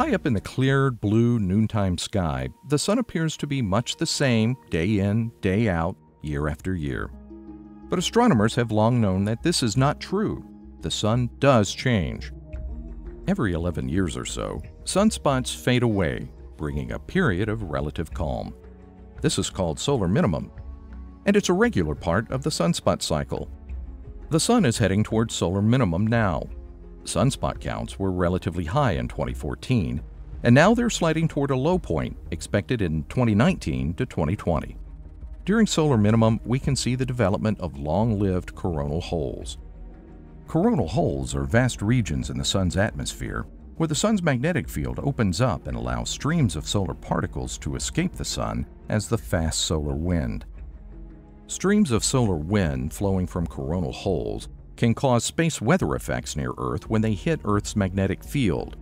High up in the clear, blue noontime sky, the sun appears to be much the same day in, day out, year after year. But astronomers have long known that this is not true. The sun does change. Every 11 years or so, sunspots fade away, bringing a period of relative calm. This is called solar minimum, and it's a regular part of the sunspot cycle. The sun is heading towards solar minimum now. Sunspot counts were relatively high in 2014, and now they're sliding toward a low point expected in 2019 to 2020. During solar minimum, we can see the development of long-lived coronal holes. Coronal holes are vast regions in the sun's atmosphere where the sun's magnetic field opens up and allows streams of solar particles to escape the sun as the fast solar wind. Streams of solar wind flowing from coronal holes can cause space weather effects near Earth when they hit Earth's magnetic field.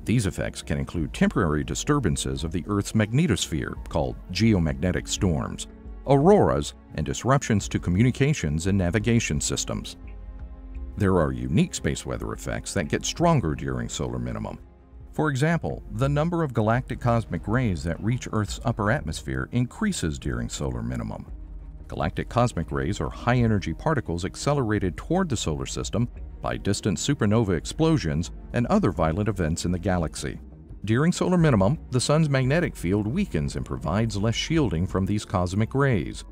These effects can include temporary disturbances of the Earth's magnetosphere, called geomagnetic storms, auroras, and disruptions to communications and navigation systems. There are unique space weather effects that get stronger during solar minimum. For example, the number of galactic cosmic rays that reach Earth's upper atmosphere increases during solar minimum. Galactic cosmic rays are high-energy particles accelerated toward the solar system by distant supernova explosions and other violent events in the galaxy. During solar minimum, the sun's magnetic field weakens and provides less shielding from these cosmic rays.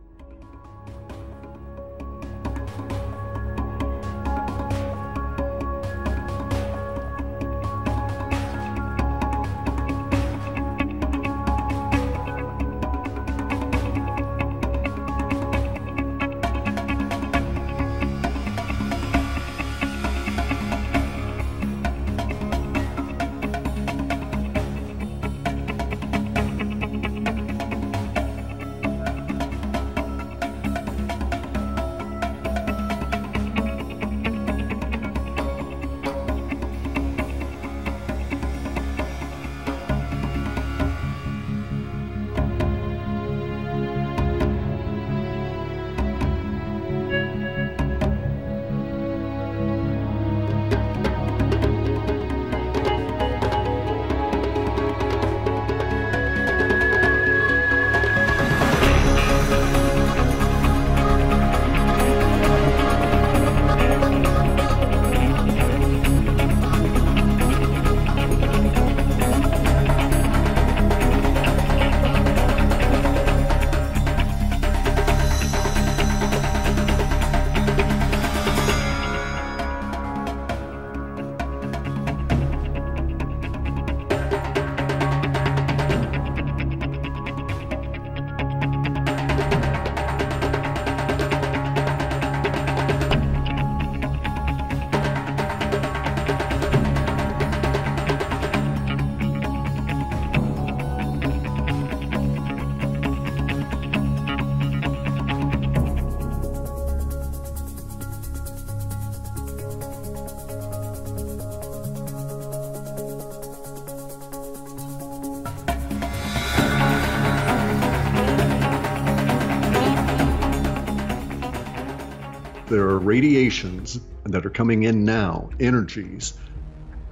There are radiations that are coming in now, energies,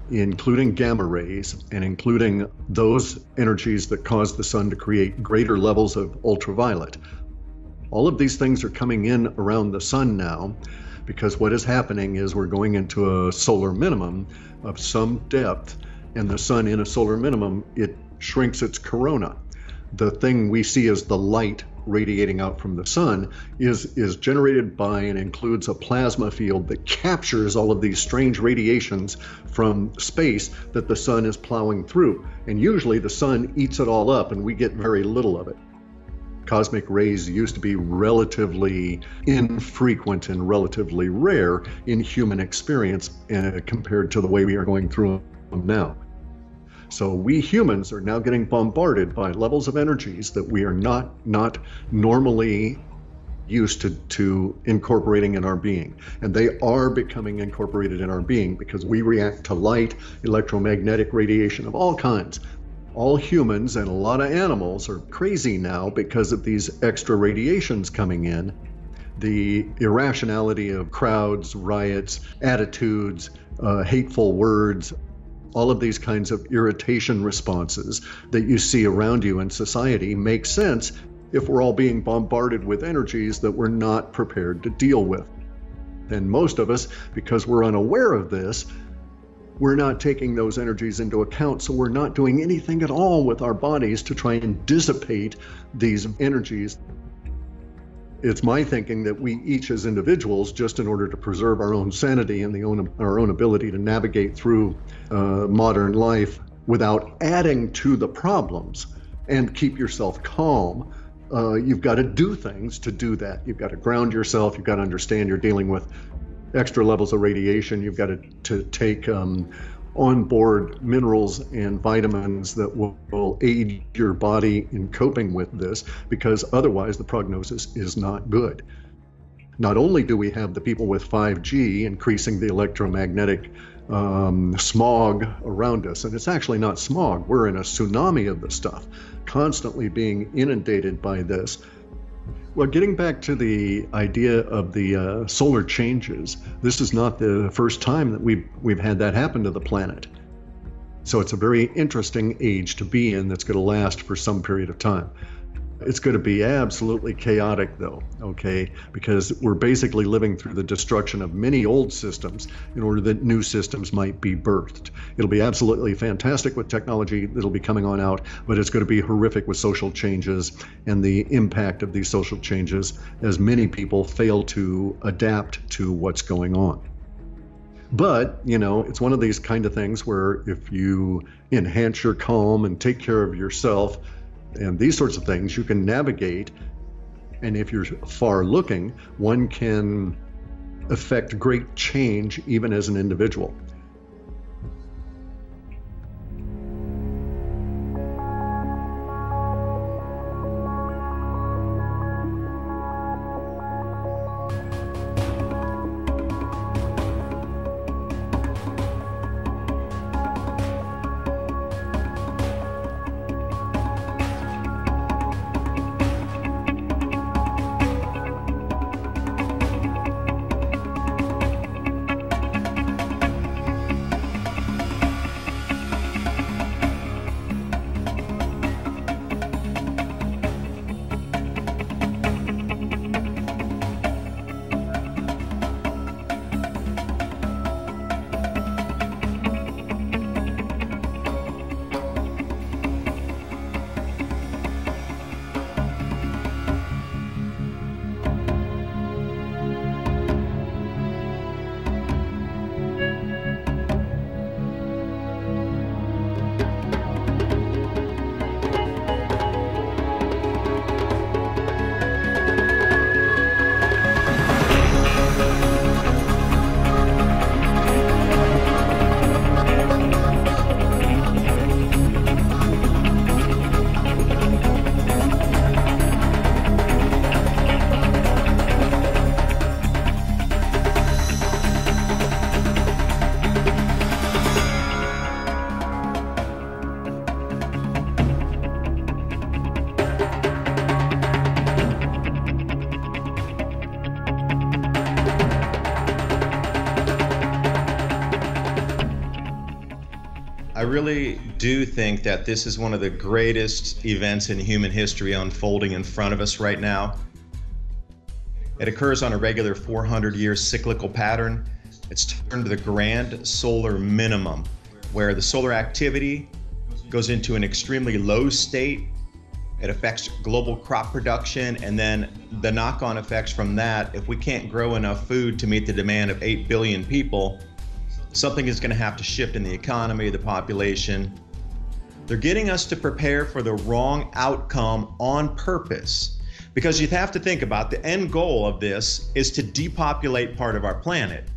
including gamma rays and including those energies that cause the sun to create greater levels of ultraviolet. All of these things are coming in around the sun now because what is happening is we're going into a solar minimum of some depth, and the sun in a solar minimum, it shrinks its corona. The thing we see as the light radiating out from the sun is generated by and includes a plasma field that captures all of these strange radiations from space that the sun is plowing through. And usually the sun eats it all up and we get very little of it. Cosmic rays used to be relatively infrequent and relatively rare in human experience compared to the way we are going through them now. So we humans are now getting bombarded by levels of energies that we are not normally used to incorporating in our being. And they are becoming incorporated in our being because we react to light, electromagnetic radiation of all kinds. All humans and a lot of animals are crazy now because of these extra radiations coming in. The irrationality of crowds, riots, attitudes, hateful words, all of these kinds of irritation responses that you see around you in society make sense if we're all being bombarded with energies that we're not prepared to deal with. And most of us, because we're unaware of this, we're not taking those energies into account, so we're not doing anything at all with our bodies to try and dissipate these energies. It's my thinking that we each as individuals, just in order to preserve our own sanity and our own ability to navigate through modern life without adding to the problems and keep yourself calm, you've got to do things to do that. You've got to ground yourself. You've got to understand you're dealing with extra levels of radiation. You've got to take on-board minerals and vitamins that will aid your body in coping with this, because otherwise the prognosis is not good. Not only do we have the people with 5G increasing the electromagnetic smog around us, and it's actually not smog, we're in a tsunami of this stuff, constantly being inundated by this. Well, getting back to the idea of the solar changes, this is not the first time that we've had that happen to the planet. So it's a very interesting age to be in that's going to last for some period of time. It's going to be absolutely chaotic, though, okay? Because we're basically living through the destruction of many old systems in order that new systems might be birthed. It'll be absolutely fantastic with technology that'll be coming on out, but it's going to be horrific with social changes and the impact of these social changes as many people fail to adapt to what's going on. But, you know, it's one of these kind of things where if you enhance your calm and take care of yourself, and these sorts of things, you can navigate. And if you're far looking, one can affect great change even as an individual. I really do think that this is one of the greatest events in human history unfolding in front of us right now. It occurs on a regular 400-year cyclical pattern. It's turned to the grand solar minimum, where the solar activity goes into an extremely low state. It affects global crop production, and then the knock-on effects from that, if we can't grow enough food to meet the demand of 8 billion people, something is going to have to shift in the economy, the population. They're getting us to prepare for the wrong outcome on purpose, because you have to think about the end goal of this is to depopulate part of our planet.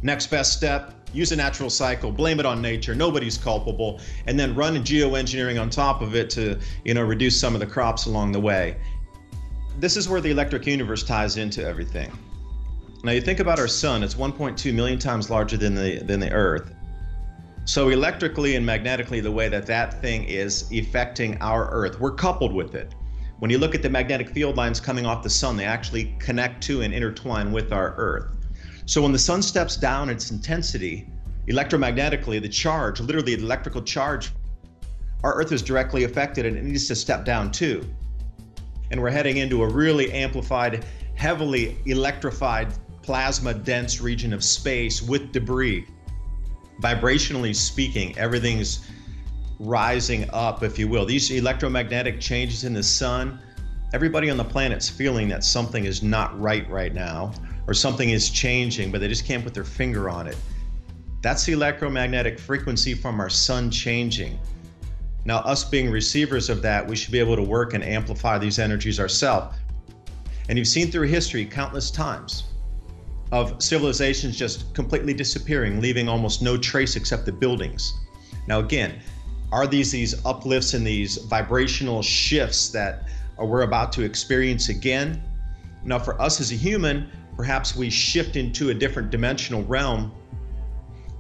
Next best step, use a natural cycle, blame it on nature, nobody's culpable, and then run geoengineering on top of it to, reduce some of the crops along the way. This is where the electric universe ties into everything. Now you think about our sun, it's 1.2 million times larger than the Earth. So electrically and magnetically, the way that thing is affecting our Earth, we're coupled with it. When you look at the magnetic field lines coming off the sun, they actually connect to and intertwine with our Earth. So when the sun steps down its intensity, Electromagnetically, the charge, literally the electrical charge, our Earth is directly affected and it needs to step down too. And we're heading into a really amplified, heavily electrified, plasma-dense region of space with debris. Vibrationally speaking, everything's rising up, if you will. These electromagnetic changes in the sun, everybody on the planet's feeling that something is not right now, or something is changing, but they just can't put their finger on it. That's the electromagnetic frequency from our sun changing. Now, us being receivers of that, we should be able to work and amplify these energies ourselves. And you've seen through history countless times of civilizations just completely disappearing, leaving almost no trace except the buildings. Now, again, are these uplifts and these vibrational shifts that we're about to experience again? Now, for us as a human, perhaps we shift into a different dimensional realm,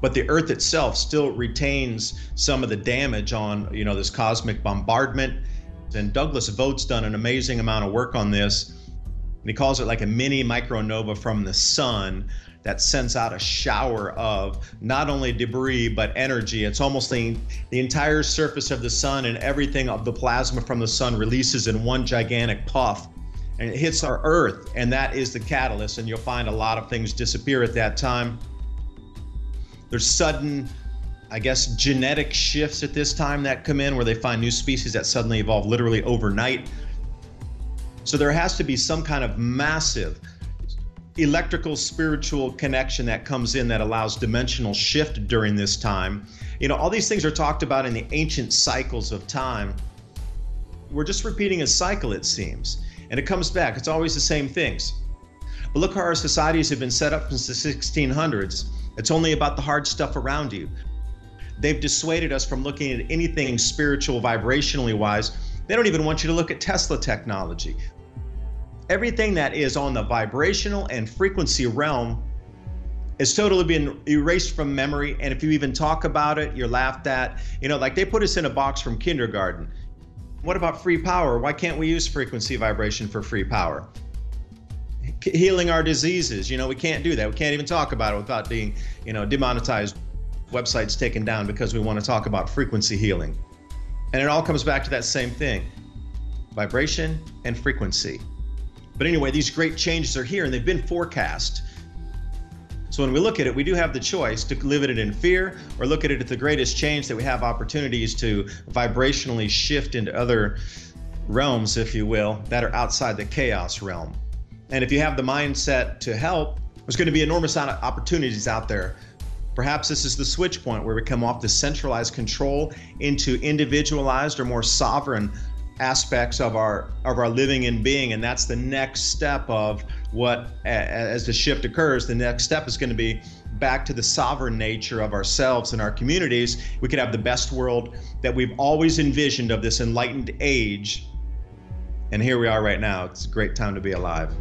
but the Earth itself still retains some of the damage on, this cosmic bombardment. And Douglas Voigt's done an amazing amount of work on this. And he calls it like a mini micronova from the sun that sends out a shower of not only debris, but energy. It's almost the entire surface of the sun, and everything of the plasma from the sun releases in one gigantic puff. And it hits our Earth, and that is the catalyst. And you'll find a lot of things disappear at that time. There's sudden, genetic shifts at this time that come in, where they find new species that suddenly evolve literally overnight. So there has to be some kind of massive electrical spiritual connection that comes in that allows dimensional shift during this time. All these things are talked about in the ancient cycles of time. We're just repeating a cycle, it seems, and it comes back. It's always the same things. But look how our societies have been set up since the 1600s. It's only about the hard stuff around you. They've dissuaded us from looking at anything spiritual, vibrationally wise. They don't even want you to look at Tesla technology. Everything that is on the vibrational and frequency realm is totally been erased from memory. And if you even talk about it, you're laughed at. Like they put us in a box from kindergarten. What about free power? Why can't we use frequency vibration for free power? Healing our diseases, we can't do that. We can't even talk about it without being, demonetized, websites taken down because we want to talk about frequency healing. And it all comes back to that same thing, vibration and frequency. But anyway, these great changes are here and they've been forecast. So when we look at it, we do have the choice to live at it in fear or look at it as the greatest change, that we have opportunities to vibrationally shift into other realms, if you will, that are outside the chaos realm. And if you have the mindset to help, there's going to be enormous amount of opportunities out there. Perhaps this is the switch point where we come off the centralized control into individualized or more sovereign aspects of our living and being. And that's the next step of what, as the shift occurs, the next step is going to be back to the sovereign nature of ourselves and our communities. We could have the best world that we've always envisioned of this enlightened age. And here we are right now. It's a great time to be alive.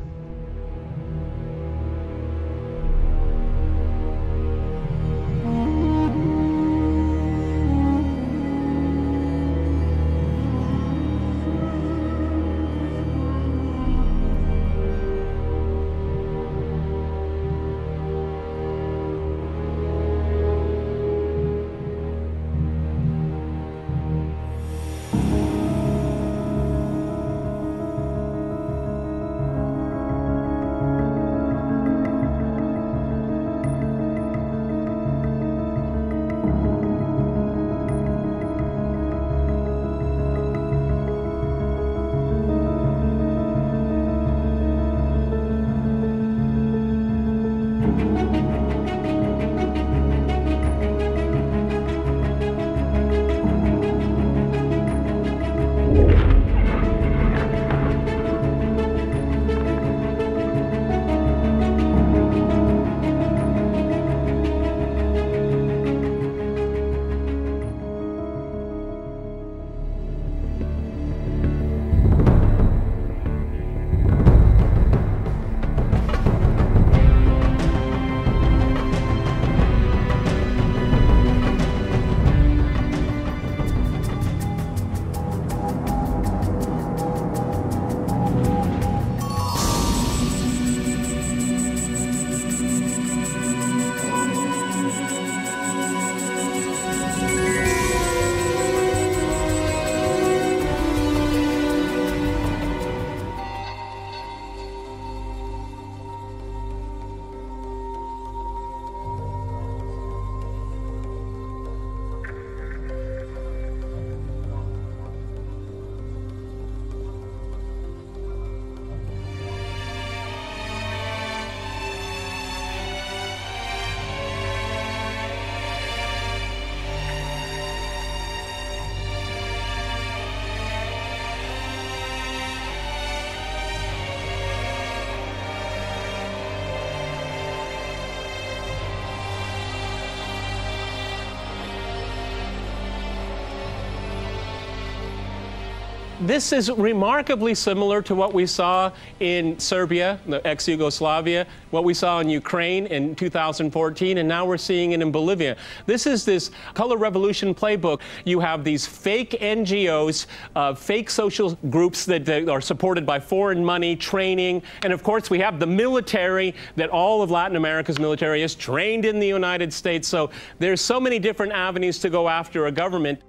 This is remarkably similar to what we saw in Serbia, the ex-Yugoslavia, what we saw in Ukraine in 2014, and now we're seeing it in Bolivia. This is this color revolution playbook. You have these fake NGOs, fake social groups that are supported by foreign money, training, and of course we have the military, that all of Latin America's military is trained in the United States. So there's so many different avenues to go after a government.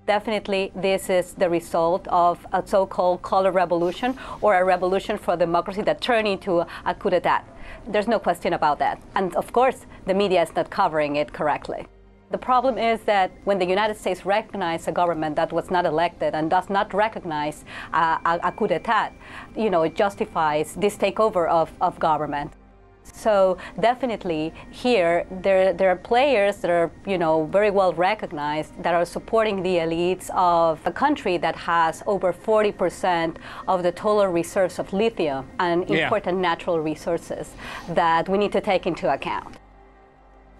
Definitely, this is the result of a so-called color revolution, or a revolution for democracy that turned into a coup d'etat. There's no question about that. And of course, the media is not covering it correctly. The problem is that when the United States recognizes a government that was not elected and does not recognize a coup d'etat, it justifies this takeover of government. So definitely here there are players that are very well recognized that are supporting the elites of a country that has over 40% of the total reserves of lithium and important natural resources that we need to take into account.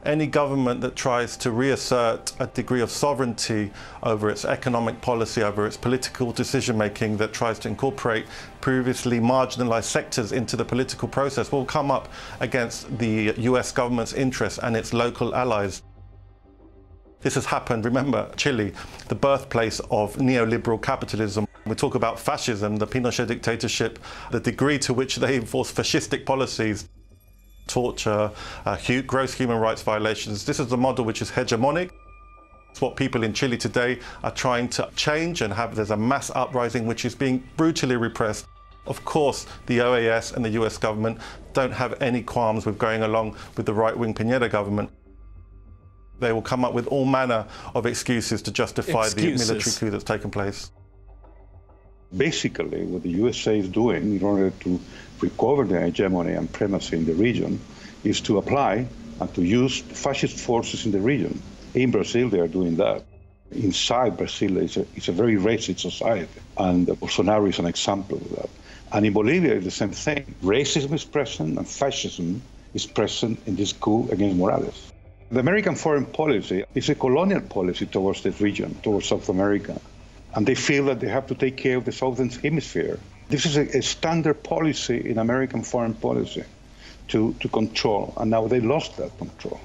Any government that tries to reassert a degree of sovereignty over its economic policy, over its political decision-making, that tries to incorporate previously marginalized sectors into the political process will come up against the US government's interests and its local allies. This has happened, remember, Chile, the birthplace of neoliberal capitalism. We talk about fascism, the Pinochet dictatorship, the degree to which they enforce fascistic policies, torture, gross human rights violations. This is the model which is hegemonic. It's what people in Chile today are trying to change, and there's a mass uprising which is being brutally repressed. Of course, the OAS and the US government don't have any qualms with going along with the right-wing Piñera government. They will come up with all manner of excuses to justify the military coup that's taken place. Basically, what the USA is doing in order to recover the hegemony and primacy in the region is to apply and to use fascist forces in the region. In Brazil, they are doing that. Inside Brazil, it's a very racist society, and Bolsonaro is an example of that. And in Bolivia, it's the same thing. Racism is present and fascism is present in this coup against Morales. The American foreign policy is a colonial policy towards this region, towards South America. And they feel that they have to take care of the Southern Hemisphere. This is a standard policy in American foreign policy to control, and now they lost that control.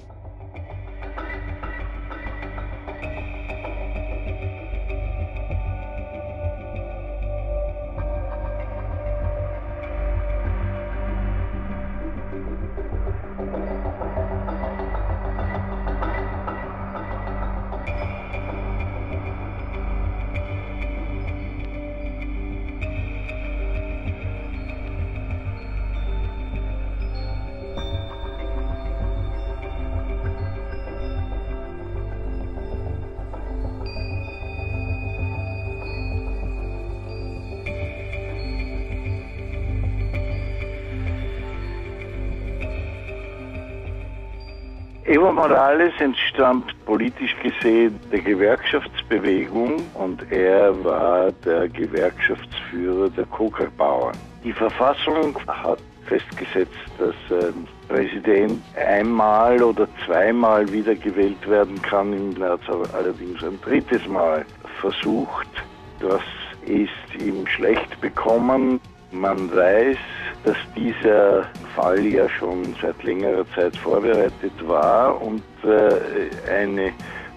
Evo Morales entstammt politisch gesehen der Gewerkschaftsbewegung und er war der Gewerkschaftsführer der Coca-Bauern. Die Verfassung hat festgesetzt, dass ein Präsident einmal oder zweimal wiedergewählt werden kann. Er hat es allerdings ein drittes Mal versucht. Das ist ihm schlecht bekommen. Man weiß, dass dieser Fall ja schon seit längerer Zeit vorbereitet war und eine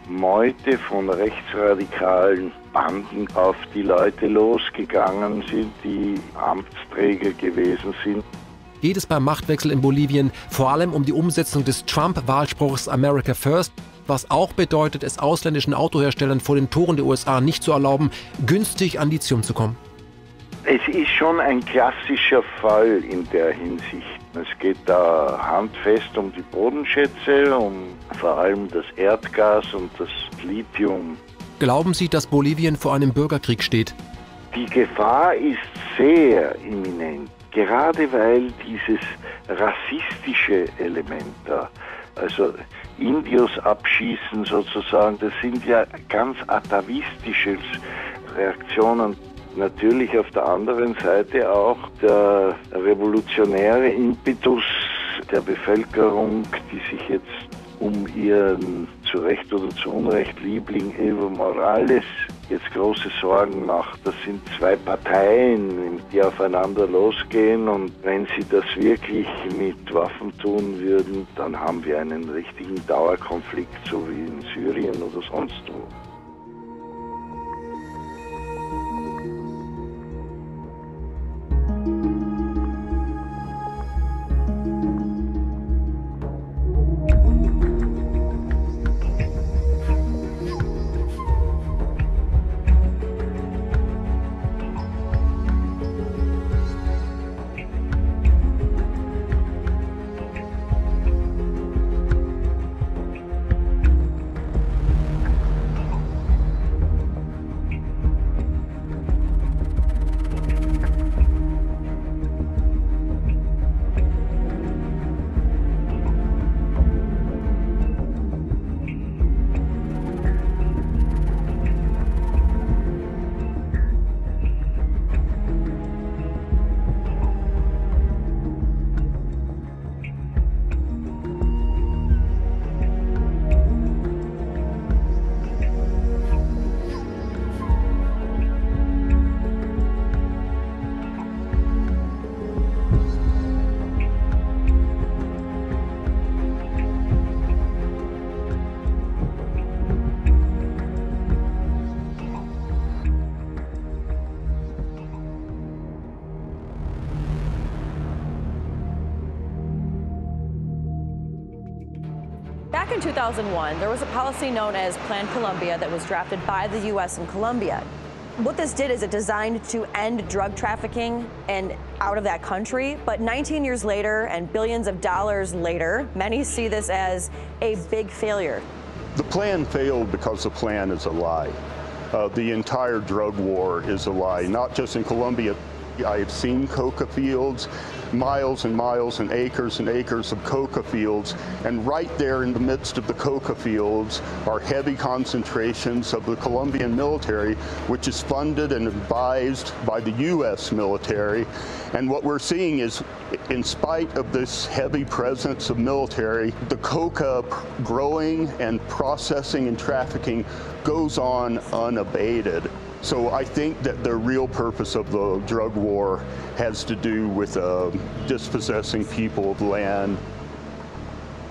Meute von rechtsradikalen Banden auf die Leute losgegangen sind, die Amtsträger gewesen sind. Geht es beim Machtwechsel in Bolivien vor allem um die Umsetzung des Trump-Wahlspruchs America First, was auch bedeutet, es ausländischen Autoherstellern vor den Toren der USA nicht zu erlauben, günstig an Lithium zu kommen? Es ist schon ein klassischer Fall in der Hinsicht. Es geht da handfest um die Bodenschätze, um vor allem das Erdgas und das Lithium. Glauben Sie, dass Bolivien vor einem Bürgerkrieg steht? Die Gefahr ist sehr imminent, gerade weil dieses rassistische Element da, also Indios abschießen sozusagen, das sind ja ganz atavistische Reaktionen. Natürlich auf der anderen Seite auch der revolutionäre Impetus der Bevölkerung, die sich jetzt um ihren zu Recht oder zu Unrecht Liebling Evo Morales jetzt große Sorgen macht. Das sind zwei Parteien, die aufeinander losgehen, und wenn sie das wirklich mit Waffen tun würden, dann haben wir einen richtigen Dauerkonflikt, so wie in Syrien oder sonst wo. Back in 2001, there was a policy known as Plan Colombia that was drafted by the U.S. and Colombia. What this did is it designed to end drug trafficking and out of that country. But 19 years later and billions of dollars later, many see this as a big failure. The plan failed because the plan is a lie. The entire drug war is a lie, not just in Colombia. I have seen coca fields, miles and miles and acres of coca fields, and right there in the midst of the coca fields are heavy concentrations of the Colombian military, which is funded and advised by the U.S. military. And what we're seeing is, in spite of this heavy presence of military, the coca growing and processing and trafficking goes on unabated. So I think that the real purpose of the drug war has to do with dispossessing people of land,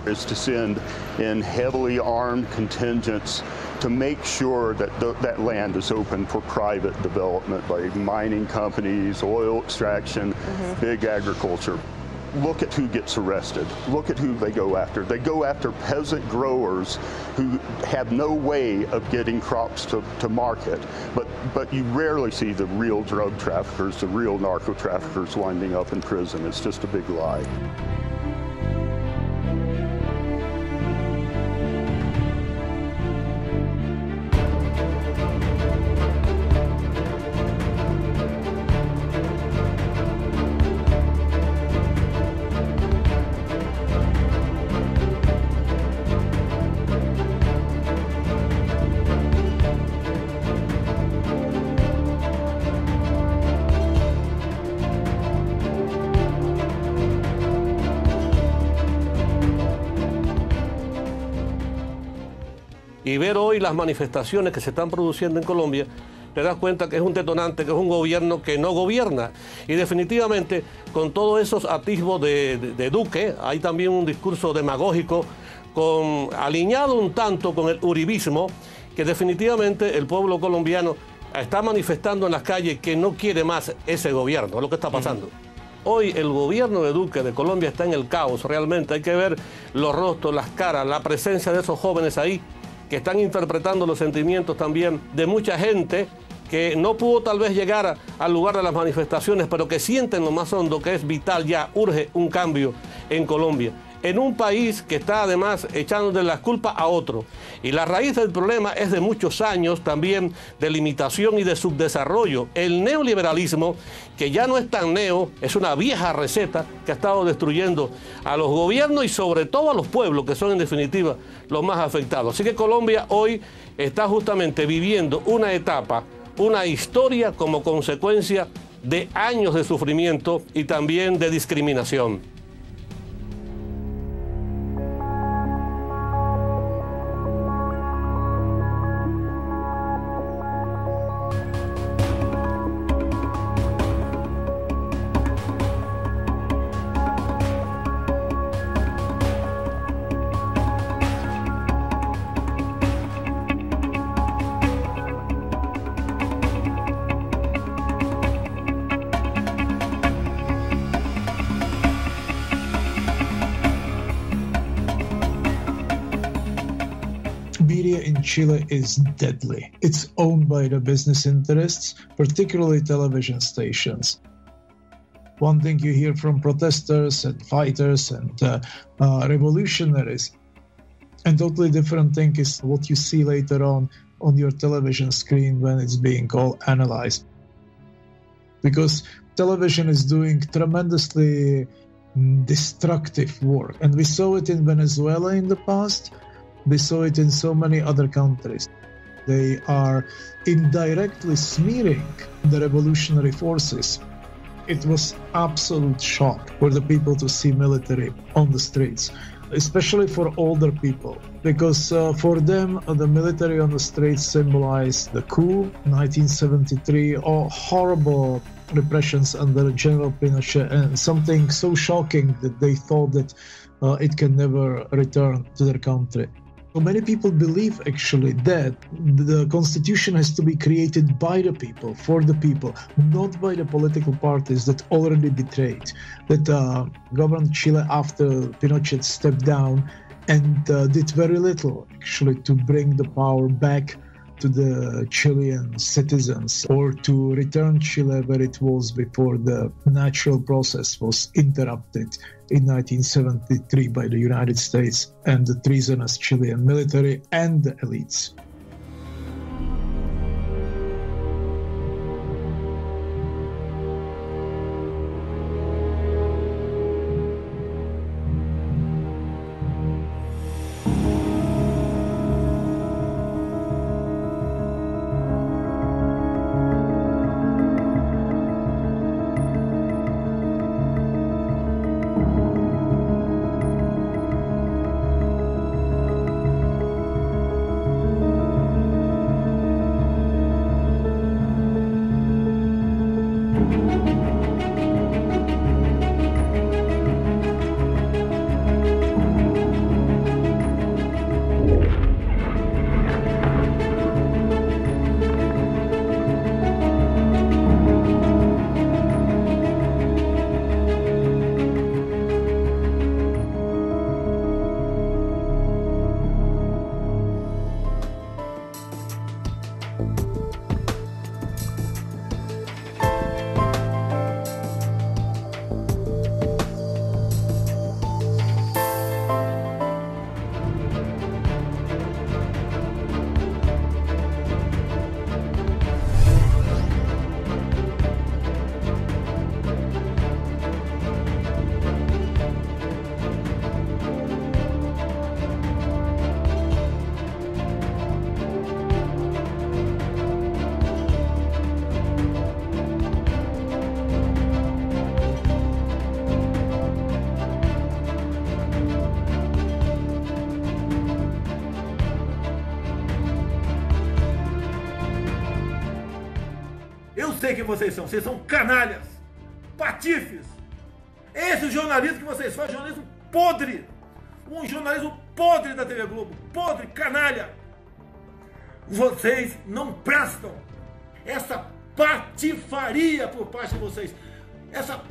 is to send in heavily armed contingents to make sure that that land is open for private development by mining companies, oil extraction, big agriculture. Look at who gets arrested. Look at who they go after. They go after peasant growers who have no way of getting crops to market. But you rarely see the real drug traffickers, the real narco traffickers winding up in prison. It's just a big lie. Y ver hoy las manifestaciones que se están produciendo en Colombia, te das cuenta que es un detonante, que es un gobierno que no gobierna. Y definitivamente, con todos esos atisbos de Duque, hay también un discurso demagógico alineado un tanto con el uribismo, que definitivamente el pueblo colombiano está manifestando en las calles que no quiere más ese gobierno, es lo que está pasando. Hoy el gobierno de Duque de Colombia está en el caos, realmente. Hay que ver los rostros, las caras, la presencia de esos jóvenes ahí, que están interpretando los sentimientos también de mucha gente que no pudo tal vez llegar al lugar de las manifestaciones, pero que sienten lo más hondo que es vital, ya urge un cambio en Colombia. En un país que está además echándole las culpas a otro. Y la raíz del problema es de muchos años también de limitación y de subdesarrollo. El neoliberalismo, que ya no es tan neo, es una vieja receta que ha estado destruyendo a los gobiernos y sobre todo a los pueblos, que son en definitiva los más afectados. Así que Colombia hoy está justamente viviendo una etapa, una historia como consecuencia de años de sufrimiento y también de discriminación. in Chile is deadly. It's owned by the business interests, particularly television stations. One thing you hear from protesters and fighters and revolutionaries, and totally different thing is what you see later on your television screen when it's being all analyzed. Because television is doing tremendously destructive work. And we saw it in Venezuela in the past. We saw it in so many other countries. They are indirectly smearing the revolutionary forces. It was absolute shock for the people to see military on the streets, especially for older people, because for them, the military on the streets symbolized the coup, 1973, or horrible repressions under General Pinochet, and something so shocking that they thought that it can never return to their country. So many people believe actually that the constitution has to be created by the people, for the people, not by the political parties that already betrayed, that governed Chile after Pinochet stepped down and did very little actually to bring the power back to the Chilean citizens, or to return Chile where it was before the natural process was interrupted in 1973 by the United States and the treasonous Chilean military and the elites. Eu sei que vocês são canalhas, patifes. Esse é o jornalismo que vocês fazem, jornalismo podre. Um jornalismo podre da TV Globo, podre, canalha. Vocês não prestam. Essa patifaria por parte de vocês, essa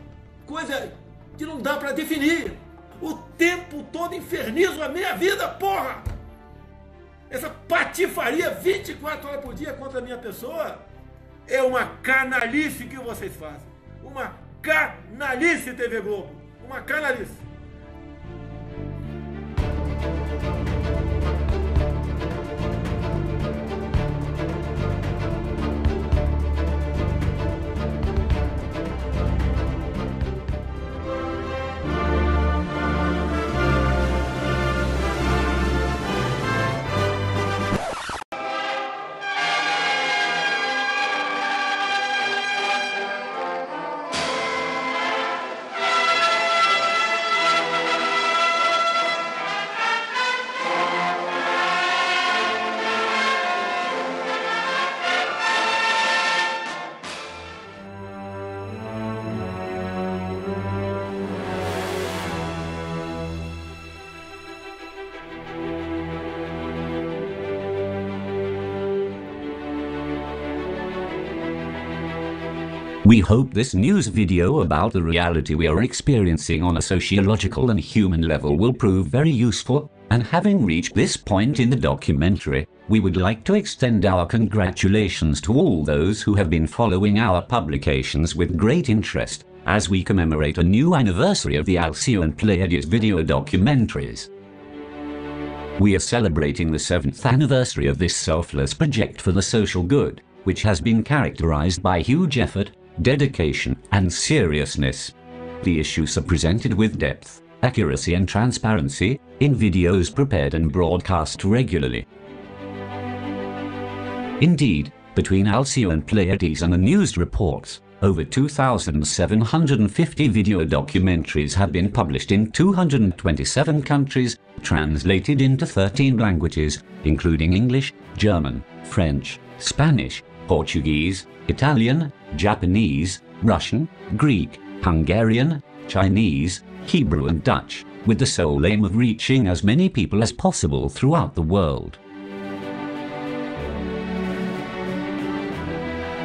coisa que não dá para definir. O tempo todo infernizo a minha vida, porra! Essa patifaria 24 horas por dia contra a minha pessoa é uma canalice que vocês fazem. Uma canalice, TV Globo. Uma canalice. We hope this news video about the reality we are experiencing on a sociological and human level will prove very useful. And having reached this point in the documentary, we would like to extend our congratulations to all those who have been following our publications with great interest, as we commemorate a new anniversary of the Alcyon Pleiades video documentaries. We are celebrating the 7th anniversary of this selfless project for the social good, which has been characterized by huge effort, dedication, and seriousness. The issues are presented with depth, accuracy, and transparency in videos prepared and broadcast regularly. Indeed, between Alcyon Pleiades and the news reports, over 2,750 video documentaries have been published in 227 countries, translated into 13 languages, including English, German, French, Spanish, Portuguese, Italian, Japanese, Russian, Greek, Hungarian, Chinese, Hebrew, and Dutch, with the sole aim of reaching as many people as possible throughout the world.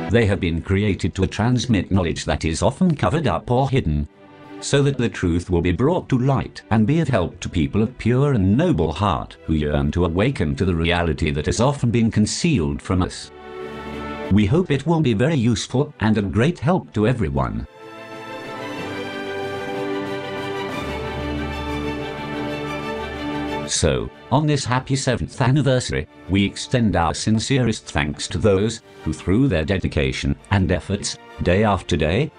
They have been created to transmit knowledge that is often covered up or hidden, so that the truth will be brought to light and be of help to people of pure and noble heart who yearn to awaken to the reality that has often been concealed from us. We hope it will be very useful and of great help to everyone. So, on this happy 7th anniversary, we extend our sincerest thanks to those who, through their dedication and efforts, day after day,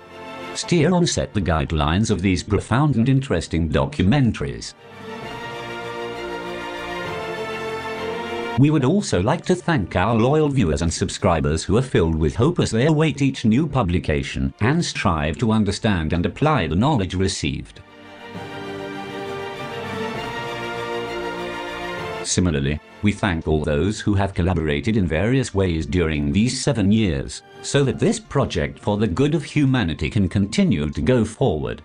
steer and set the guidelines of these profound and interesting documentaries. We would also like to thank our loyal viewers and subscribers who are filled with hope as they await each new publication and strive to understand and apply the knowledge received. Similarly, we thank all those who have collaborated in various ways during these 7 years, so that this project for the good of humanity can continue to go forward.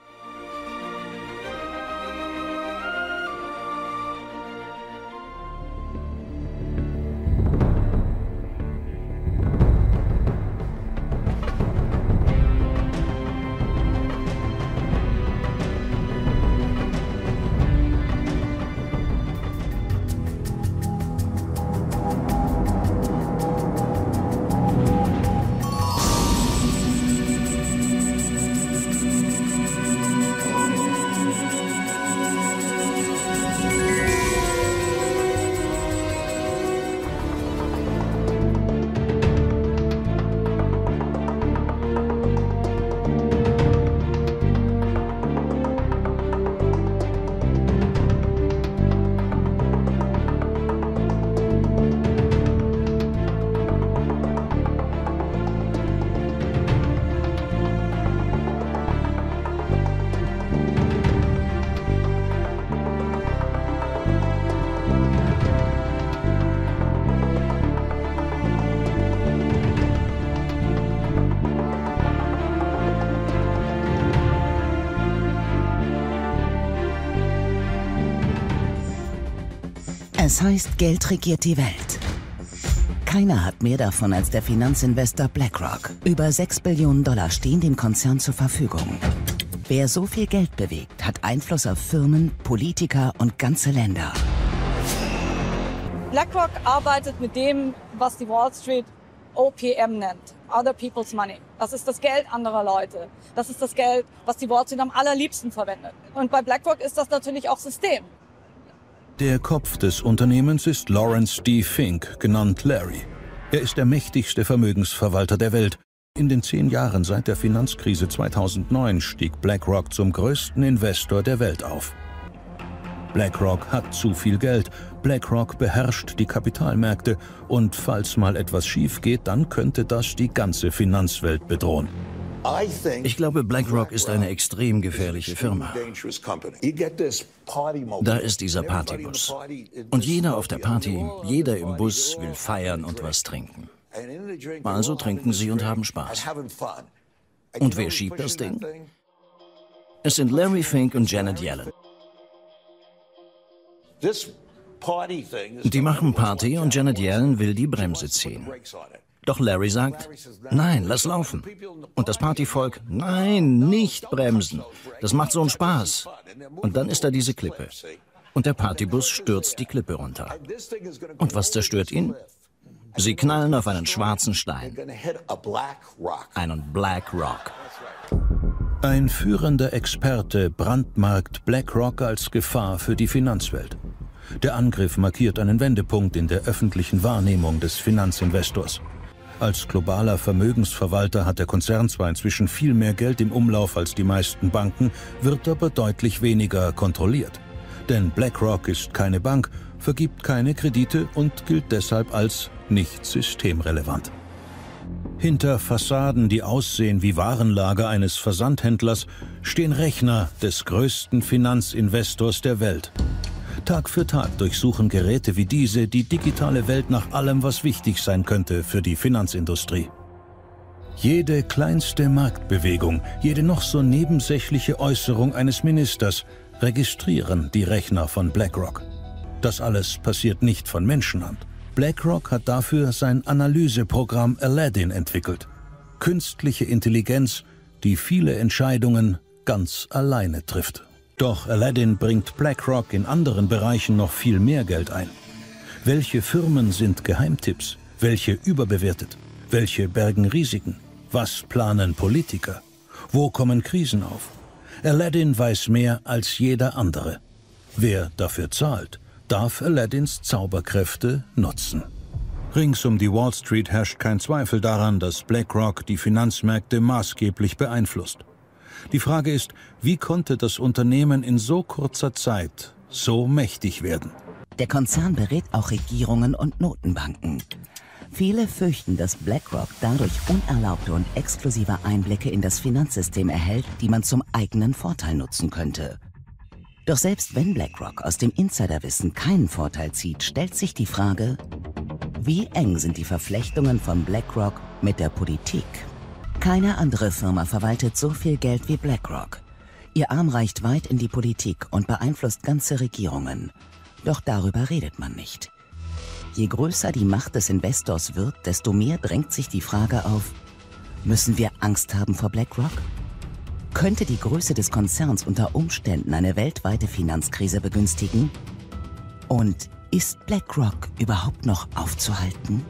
Es heißt, Geld regiert die Welt. Keiner hat mehr davon als der Finanzinvestor BlackRock. Über 6 Billionen Dollar stehen dem Konzern zur Verfügung. Wer so viel Geld bewegt, hat Einfluss auf Firmen, Politiker und ganze Länder. BlackRock arbeitet mit dem, was die Wall Street OPM nennt. Other People's Money. Das ist das Geld anderer Leute. Das ist das Geld, was die Wall Street am allerliebsten verwendet. Und bei BlackRock ist das natürlich auch System. Der Kopf des Unternehmens ist Lawrence D. Fink, genannt Larry. Er ist der mächtigste Vermögensverwalter der Welt. In den 10 Jahren seit der Finanzkrise 2009 stieg BlackRock zum größten Investor der Welt auf. BlackRock hat zu viel Geld, BlackRock beherrscht die Kapitalmärkte und falls mal etwas schief geht, dann könnte das die ganze Finanzwelt bedrohen. Ich glaube, BlackRock ist eine extrem gefährliche Firma. Da ist dieser Partybus. Und jeder auf der Party, jeder im Bus will feiern und was trinken. Also trinken sie und haben Spaß. Und wer schiebt das Ding? Es sind Larry Fink und Janet Yellen. Die machen Party und Janet Yellen will die Bremse ziehen. Doch Larry sagt, nein, lass laufen. Und das Partyvolk, nein, nicht bremsen. Das macht so einen Spaß. Und dann ist da diese Klippe. Und der Partybus stürzt die Klippe runter. Und was zerstört ihn? Sie knallen auf einen schwarzen Stein. Einen BlackRock. Ein führender Experte brandmarkt BlackRock als Gefahr für die Finanzwelt. Der Angriff markiert einen Wendepunkt in der öffentlichen Wahrnehmung des Finanzinvestors. Als globaler Vermögensverwalter hat der Konzern zwar inzwischen viel mehr Geld im Umlauf als die meisten Banken, wird aber deutlich weniger kontrolliert. Denn BlackRock ist keine Bank, vergibt keine Kredite und gilt deshalb als nicht systemrelevant. Hinter Fassaden, die aussehen wie Warenlager eines Versandhändlers, stehen Rechner des größten Finanzinvestors der Welt. Tag für Tag durchsuchen Geräte wie diese die digitale Welt nach allem, was wichtig sein könnte für die Finanzindustrie. Jede kleinste Marktbewegung, jede noch so nebensächliche Äußerung eines Ministers registrieren die Rechner von BlackRock. Das alles passiert nicht von Menschenhand. BlackRock hat dafür sein Analyseprogramm Aladdin entwickelt. Künstliche Intelligenz, die viele Entscheidungen ganz alleine trifft. Doch Aladdin bringt BlackRock in anderen Bereichen noch viel mehr Geld ein. Welche Firmen sind Geheimtipps? Welche überbewertet? Welche bergen Risiken? Was planen Politiker? Wo kommen Krisen auf? Aladdin weiß mehr als jeder andere. Wer dafür zahlt, darf Aladdins Zauberkräfte nutzen. Rings um die Wall Street herrscht kein Zweifel daran, dass BlackRock die Finanzmärkte maßgeblich beeinflusst. Die Frage ist, wie konnte das Unternehmen in so kurzer Zeit so mächtig werden? Der Konzern berät auch Regierungen und Notenbanken. Viele fürchten, dass BlackRock dadurch unerlaubte und exklusive Einblicke in das Finanzsystem erhält, die man zum eigenen Vorteil nutzen könnte. Doch selbst wenn BlackRock aus dem Insiderwissen keinen Vorteil zieht, stellt sich die Frage, wie eng sind die Verflechtungen von BlackRock mit der Politik? Keine andere Firma verwaltet so viel Geld wie BlackRock. Ihr Arm reicht weit in die Politik und beeinflusst ganze Regierungen. Doch darüber redet man nicht. Je größer die Macht des Investors wird, desto mehr drängt sich die Frage auf, müssen wir Angst haben vor BlackRock? Könnte die Größe des Konzerns unter Umständen eine weltweite Finanzkrise begünstigen? Und ist BlackRock überhaupt noch aufzuhalten?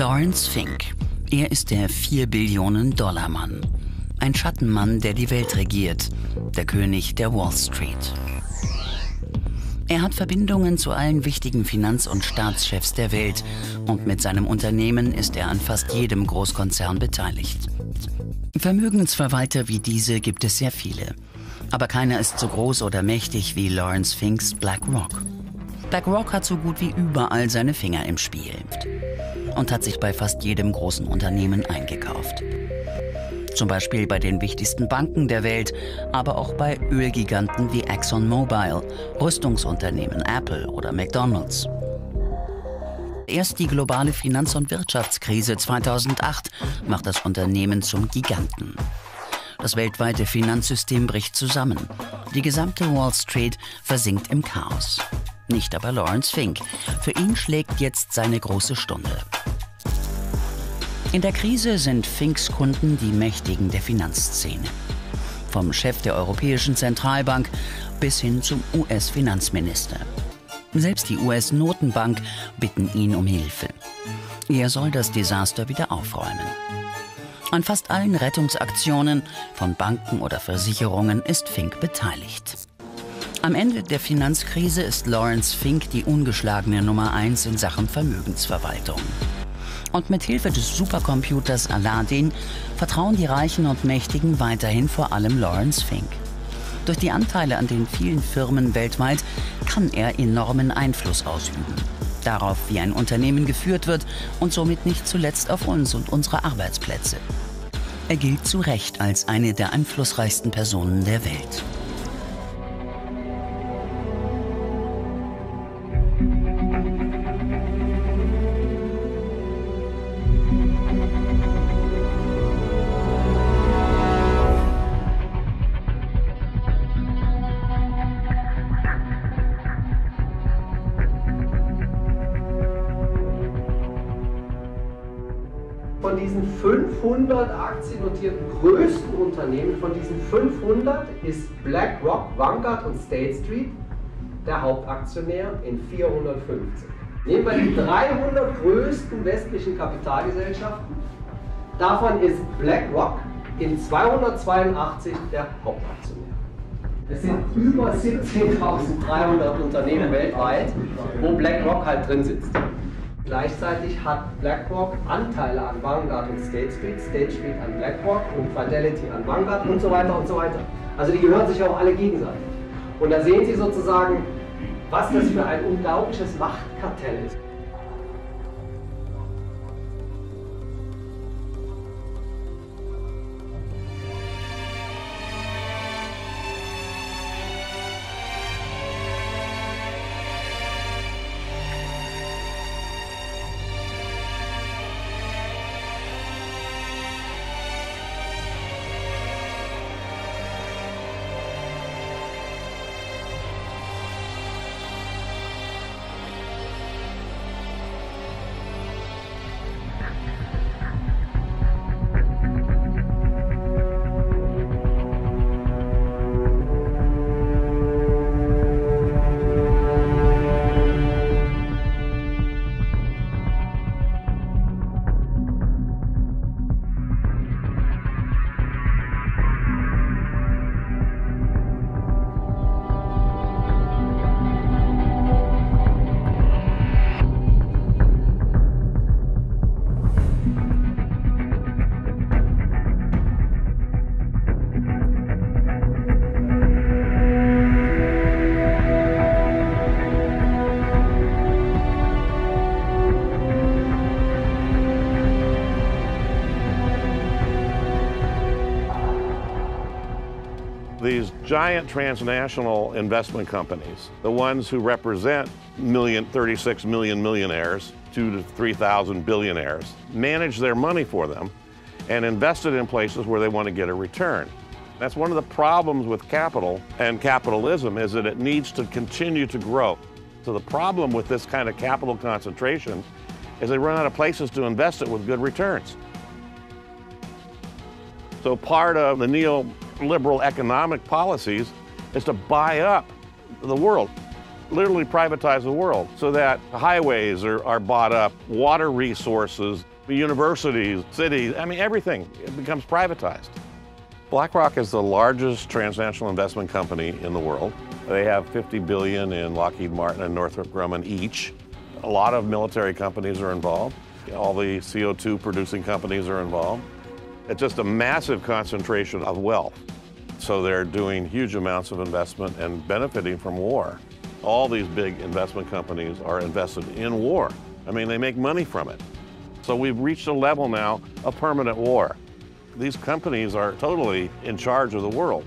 Lawrence Fink. Er ist der 4-Billionen-Dollar-Mann. Ein Schattenmann, der die Welt regiert. Der König der Wall Street. Er hat Verbindungen zu allen wichtigen Finanz- und Staatschefs der Welt. Und mit seinem Unternehmen ist er an fast jedem Großkonzern beteiligt. Vermögensverwalter wie diese gibt es sehr viele. Aber keiner ist so groß oder mächtig wie Lawrence Finks BlackRock. BlackRock hat so gut wie überall seine Finger im Spiel und hat sich bei fast jedem großen Unternehmen eingekauft. Zum Beispiel bei den wichtigsten Banken der Welt, aber auch bei Ölgiganten wie ExxonMobil, Rüstungsunternehmen Apple oder McDonald's. Erst die globale Finanz- und Wirtschaftskrise 2008 macht das Unternehmen zum Giganten. Das weltweite Finanzsystem bricht zusammen. Die gesamte Wall Street versinkt im Chaos. Nicht aber Lawrence Fink. Für ihn schlägt jetzt seine große Stunde. In der Krise sind Finks Kunden die Mächtigen der Finanzszene. Vom Chef der Europäischen Zentralbank bis hin zum US-Finanzminister. Selbst die US-Notenbank bitten ihn um Hilfe. Er soll das Desaster wieder aufräumen. An fast allen Rettungsaktionen von Banken oder Versicherungen ist Fink beteiligt. Am Ende der Finanzkrise ist Lawrence Fink die ungeschlagene Nummer 1 in Sachen Vermögensverwaltung. Und mit Hilfe des Supercomputers Aladdin vertrauen die Reichen und Mächtigen weiterhin vor allem Lawrence Fink. Durch die Anteile an den vielen Firmen weltweit kann er enormen Einfluss ausüben. Darauf, wie ein Unternehmen geführt wird und somit nicht zuletzt auf uns und unsere Arbeitsplätze. Er gilt zu Recht als eine der einflussreichsten Personen der Welt. Von diesen 500 aktiennotierten größten Unternehmen, von diesen 500 ist BlackRock, Vanguard und State Street der Hauptaktionär in 450. Nehmen wir die 300 größten westlichen Kapitalgesellschaften, davon ist BlackRock in 282 der Hauptaktionär. Es sind über 17.300 Unternehmen weltweit, wo BlackRock halt drin sitzt. Gleichzeitig hat BlackRock Anteile an Vanguard und State Street an BlackRock und Fidelity an Vanguard und so weiter und so weiter. Also die gehören sich auch alle gegenseitig. Und da sehen Sie sozusagen, was das für ein unglaubliches Machtkartell ist. These giant transnational investment companies, the ones who represent 36 million millionaires, 2,000 to 3,000 billionaires, manage their money for them and invest it in places where they want to get a return. That's one of the problems with capital and capitalism, is that it needs to continue to grow. So the problem with this kind of capital concentration is they run out of places to invest it with good returns. So part of the neoliberal economic policies is to buy up the world, literally privatize the world, so that highways are bought up, water resources, universities, cities, I mean everything, it becomes privatized. BlackRock is the largest transnational investment company in the world. They have $50 billion in Lockheed Martin and Northrop Grumman each. A lot of military companies are involved. All the CO2 producing companies are involved. It's just a massive concentration of wealth. So they're doing huge amounts of investment and benefiting from war. All these big investment companies are invested in war. I mean, they make money from it. So we've reached a level now of permanent war. These companies are totally in charge of the world.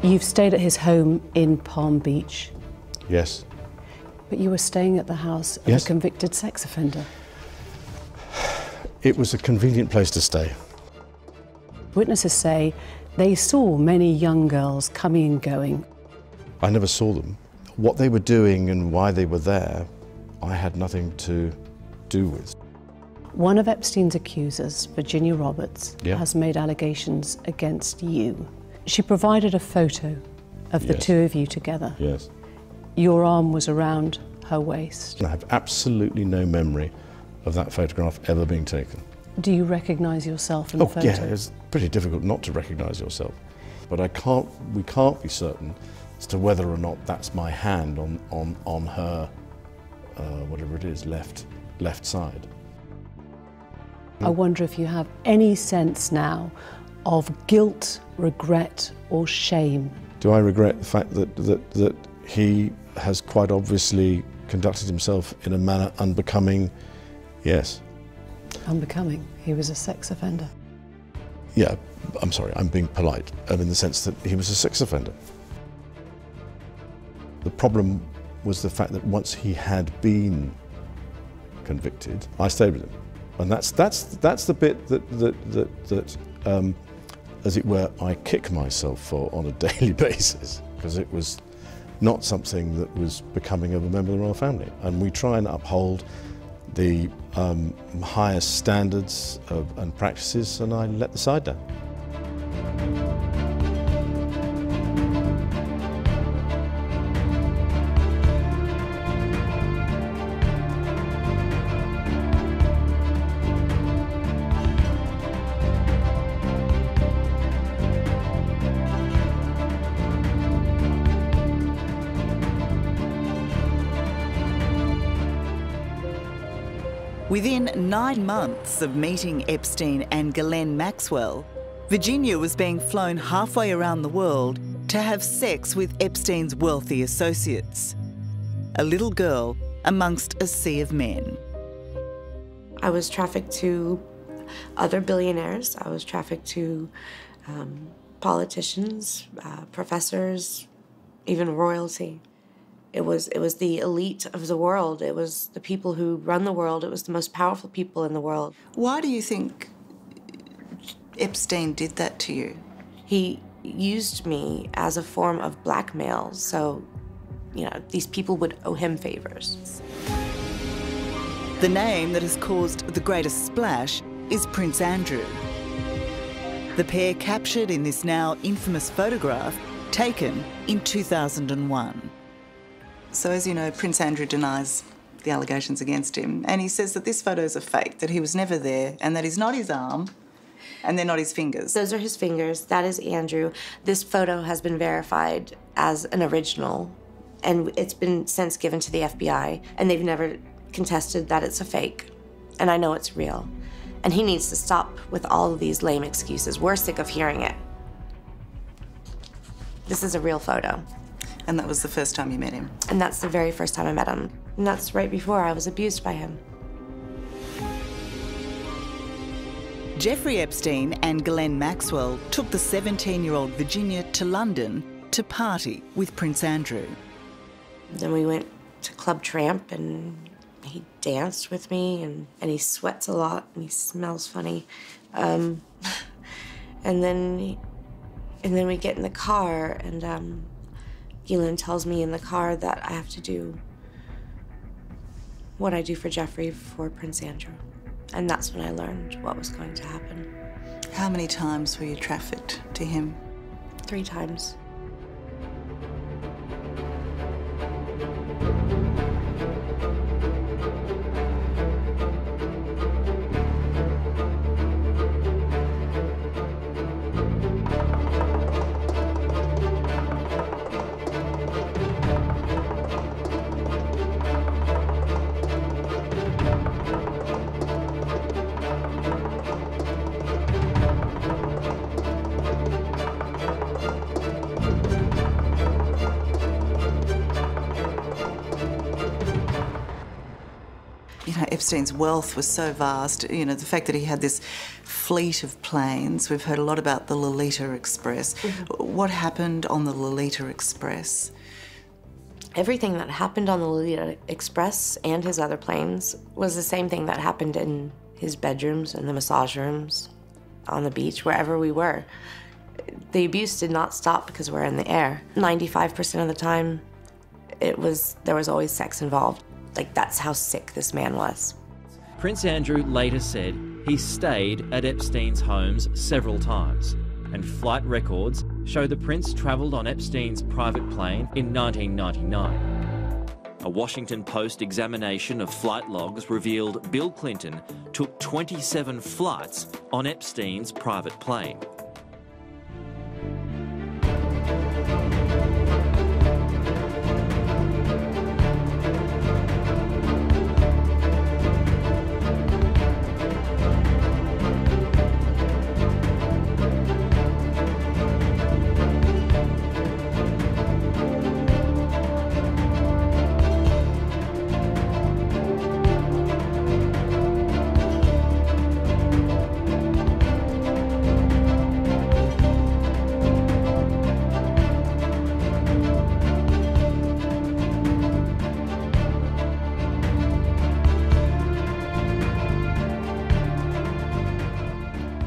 You've stayed at his home in Palm Beach. Yes. But you were staying at the house of a convicted sex offender. It was a convenient place to stay. Witnesses say they saw many young girls coming and going. I never saw them. What they were doing and why they were there, I had nothing to do with. One of Epstein's accusers, Virginia Roberts, has made allegations against you. She provided a photo of the two of you together. Yes. Your arm was around her waist. I have absolutely no memory of that photograph ever being taken. Do you recognise yourself in the photo? Yeah, it's pretty difficult not to recognise yourself. But we can't be certain as to whether or not that's my hand on her, whatever it is, left side. I wonder if you have any sense now of guilt, regret or shame. Do I regret the fact that he has quite obviously conducted himself in a manner unbecoming? Yes. Unbecoming? He was a sex offender. Yeah, I'm sorry, I'm being polite, in the sense that he was a sex offender. The problem was the fact that once he had been convicted, I stayed with him. And that's the bit that as it were, I kick myself for on a daily basis, because it was not something that was becoming of a member of the royal family. And we try and uphold the highest standards and practices, and I let the side down. Within 9 months of meeting Epstein and Ghislaine Maxwell, Virginia was being flown halfway around the world to have sex with Epstein's wealthy associates. A little girl amongst a sea of men. I was trafficked to other billionaires. I was trafficked to politicians, professors, even royalty. It was the elite of the world. It was the people who run the world. It was the most powerful people in the world. Why do you think Epstein did that to you? He used me as a form of blackmail, so, you know, these people would owe him favors. The name that has caused the greatest splash is Prince Andrew. The pair captured in this now infamous photograph taken in 2001. So as you know, Prince Andrew denies the allegations against him, and he says that this photo is a fake, that he was never there, and that is not his arm, and they're not his fingers. Those are his fingers. That is Andrew. This photo has been verified as an original, and it's been since given to the FBI, and they've never contested that it's a fake, and I know it's real. And he needs to stop with all of these lame excuses. We're sick of hearing it. This is a real photo. And that was the first time you met him? And that's the very first time I met him. And that's right before I was abused by him. Jeffrey Epstein and Ghislaine Maxwell took the 17-year-old Virginia to London to party with Prince Andrew. Then we went to Club Tramp, and he danced with me, and he sweats a lot, and he smells funny. And then we get in the car, and Ghislaine tells me in the car that I have to do what I do for Jeffrey for Prince Andrew. And that's when I learned what was going to happen. How many times were you trafficked to him? 3 times. You know, Epstein's wealth was so vast, you know, the fact that he had this fleet of planes. We've heard a lot about the Lolita Express. What happened on the Lolita Express? Everything that happened on the Lolita Express and his other planes was the same thing that happened in his bedrooms and the massage rooms, on the beach, wherever we were. The abuse did not stop because we're in the air. 95% of the time, there was always sex involved. Like, that's how sick this man was. Prince Andrew later said he stayed at Epstein's homes several times, and flight records show the prince travelled on Epstein's private plane in 1999. A Washington Post examination of flight logs revealed Bill Clinton took 27 flights on Epstein's private plane.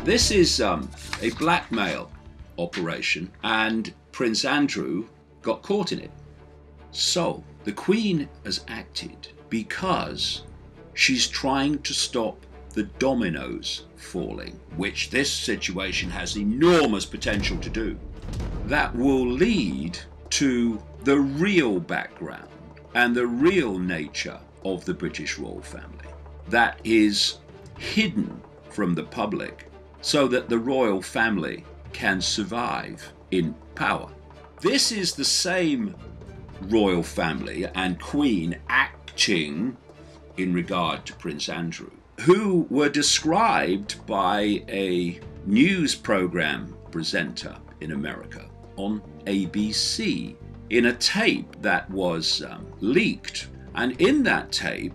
This is a blackmail operation, and Prince Andrew got caught in it. So the Queen has acted because she's trying to stop the dominoes falling, which this situation has enormous potential to do. That will lead to the real background and the real nature of the British royal family that is hidden from the public, so that the royal family can survive in power. This is the same royal family and Queen acting in regard to Prince Andrew, who were described by a news program presenter in America on ABC in a tape that was leaked. And in that tape,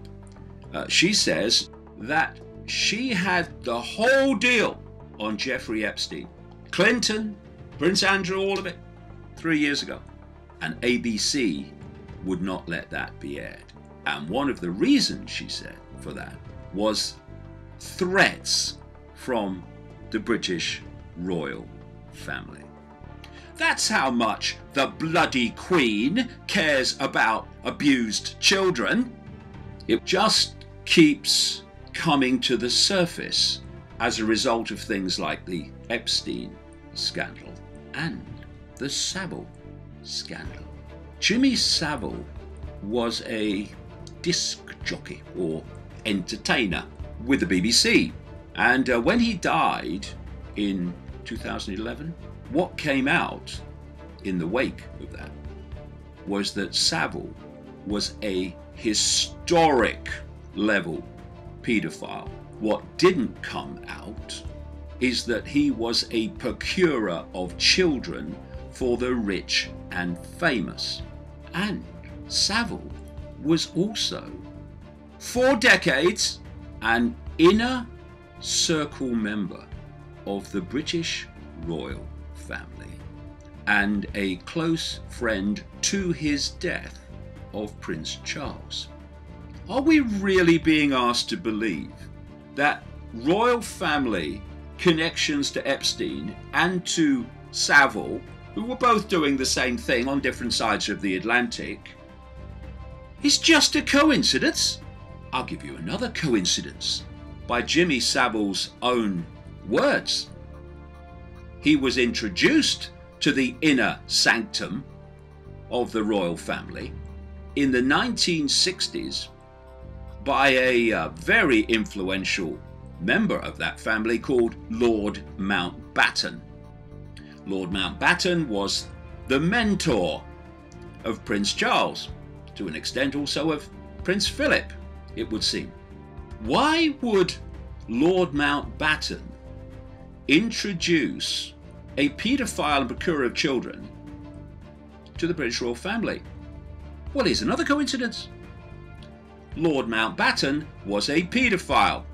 she says that she had the whole deal on Jeffrey Epstein, Clinton, Prince Andrew, all of it, 3 years ago. And ABC would not let that be aired. And one of the reasons, she said, for that was threats from the British royal family. That's how much the bloody Queen cares about abused children. It just keeps coming to the surface as a result of things like the Epstein scandal and the Savile scandal. Jimmy Savile was a disc jockey or entertainer with the BBC. And when he died in 2011, what came out in the wake of that was that Savile was a historic level paedophile. What didn't come out is that he was a procurer of children for the rich and famous. And Savile was also, for decades, an inner circle member of the British royal family and a close friend to his death of Prince Charles. Are we really being asked to believe that royal family connections to Epstein and to Savile, who were both doing the same thing on different sides of the Atlantic, is just a coincidence? I'll give you another coincidence by Jimmy Savile's own words. He was introduced to the inner sanctum of the royal family in the 1960s by a very influential member of that family called Lord Mountbatten. Lord Mountbatten was the mentor of Prince Charles, to an extent also of Prince Philip, it would seem. Why would Lord Mountbatten introduce a paedophile and procurer of children to the British royal family? Well, here's another coincidence. Lord Mountbatten was a paedophile.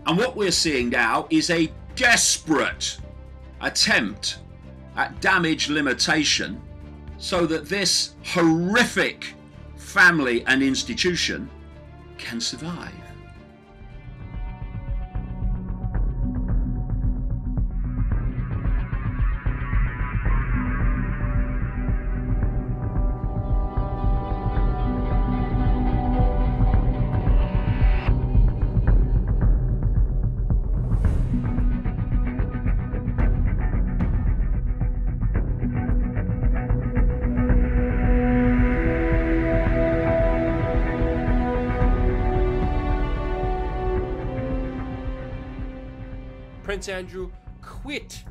And what we're seeing now is a desperate attempt at damage limitation so that this horrific family and institution can survive. Prince Andrew quit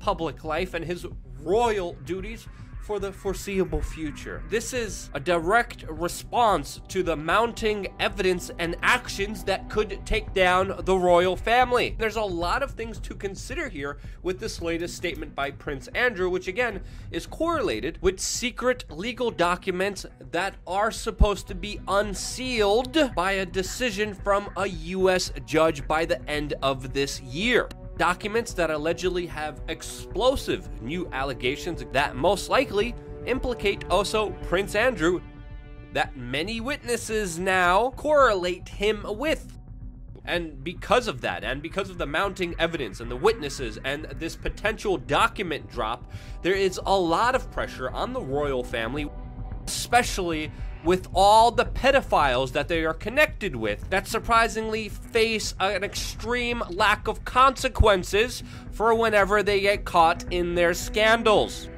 public life and his royal duties for the foreseeable future. This is a direct response to the mounting evidence and actions that could take down the royal family. There's a lot of things to consider here with this latest statement by Prince Andrew, which again is correlated with secret legal documents that are supposed to be unsealed by a decision from a US judge by the end of this year. Documents that allegedly have explosive new allegations that most likely implicate also Prince Andrew, that many witnesses now correlate him with. And because of that, and because of the mounting evidence and the witnesses and this potential document drop, there is a lot of pressure on the royal family, especially with all the pedophiles that they are connected with, that surprisingly face an extreme lack of consequences for whenever they get caught in their scandals.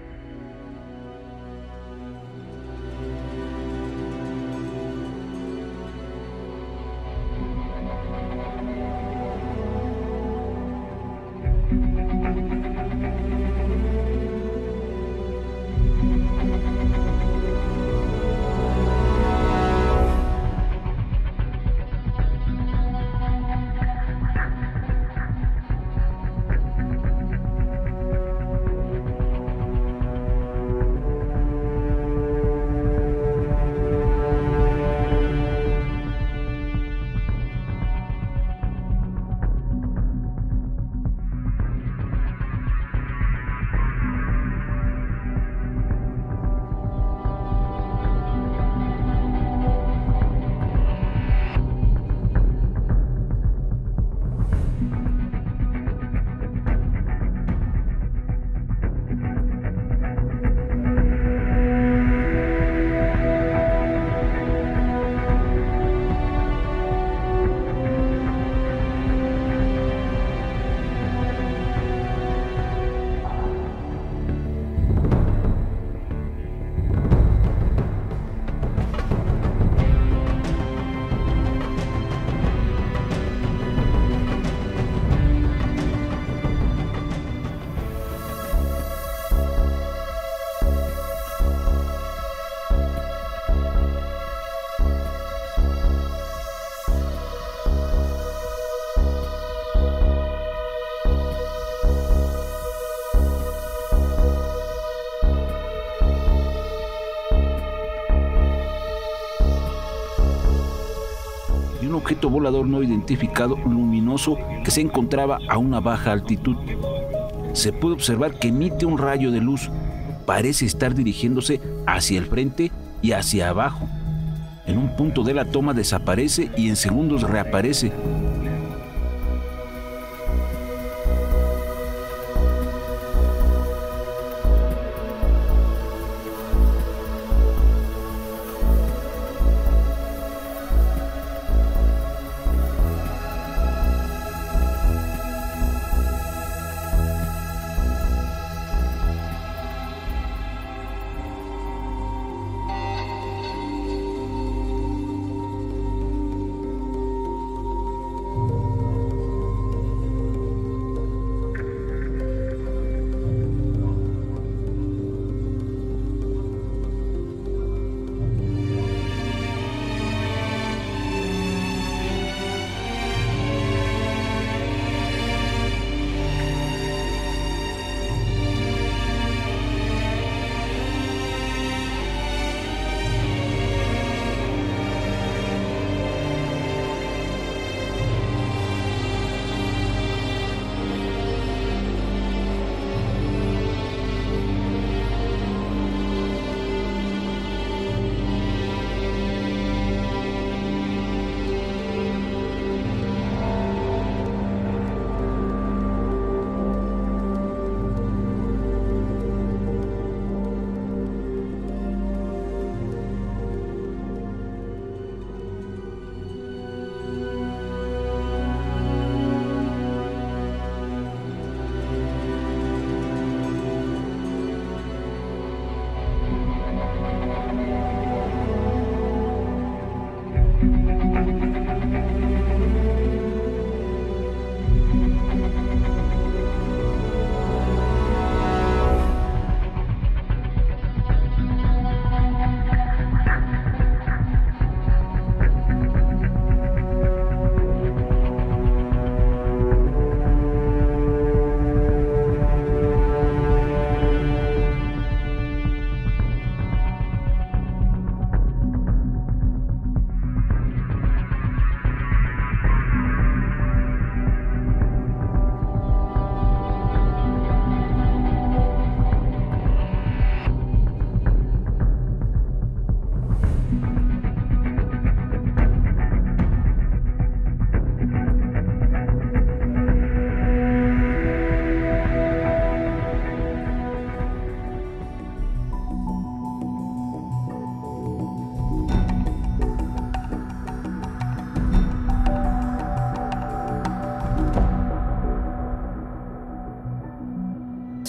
Un objeto volador no identificado luminoso que se encontraba a una baja altitud. Se puede observar que emite un rayo de luz. Parece estar dirigiéndose hacia el frente y hacia abajo. En un punto de la toma desaparece y en segundos reaparece.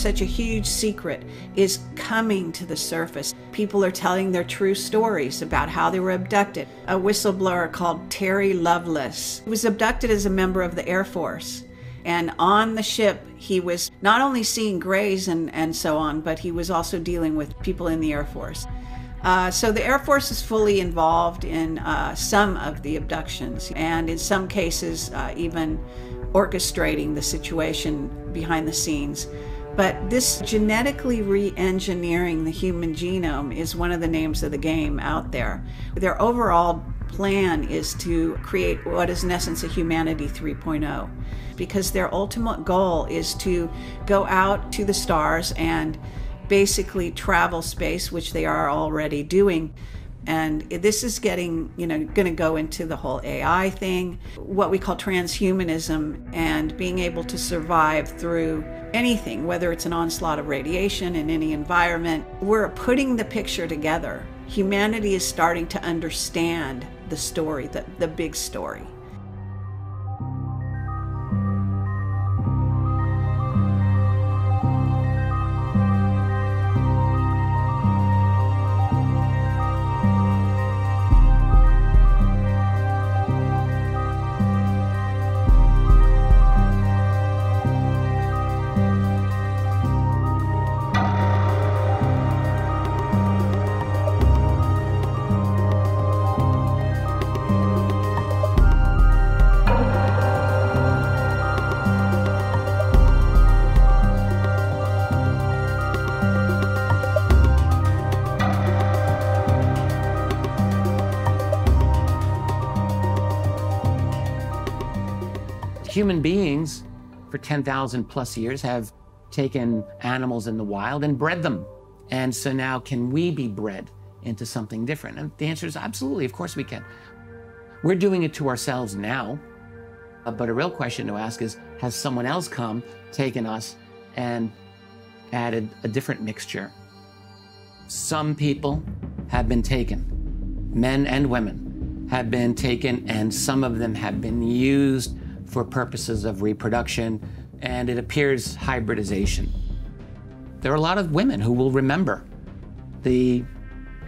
such a huge secret is coming to the surface. People are telling their true stories about how they were abducted. A whistleblower called Terry Lovelace was abducted as a member of the Air Force. And on the ship, he was not only seeing grays and so on, but he was also dealing with people in the Air Force. So the Air Force is fully involved in some of the abductions, and in some cases even orchestrating the situation behind the scenes. But this genetically re-engineering the human genome is one of the names of the game out there. Their overall plan is to create what is in essence a humanity 3.0, because their ultimate goal is to go out to the stars and basically travel space, which they are already doing. And this is getting, going to go into the whole AI thing, what we call transhumanism, and being able to survive through anything, whether it's an onslaught of radiation in any environment. We're putting the picture together. Humanity is starting to understand the story, the big story. Human beings for 10,000 plus years have taken animals in the wild and bred them. And so now can we be bred into something different? And the answer is absolutely, of course we can. We're doing it to ourselves now. But a real question to ask is, has someone else come, taken us, and added a different mixture? Some people have been taken. Men and women have been taken, and some of them have been used for purposes of reproduction, and it appears hybridization. There are a lot of women who will remember the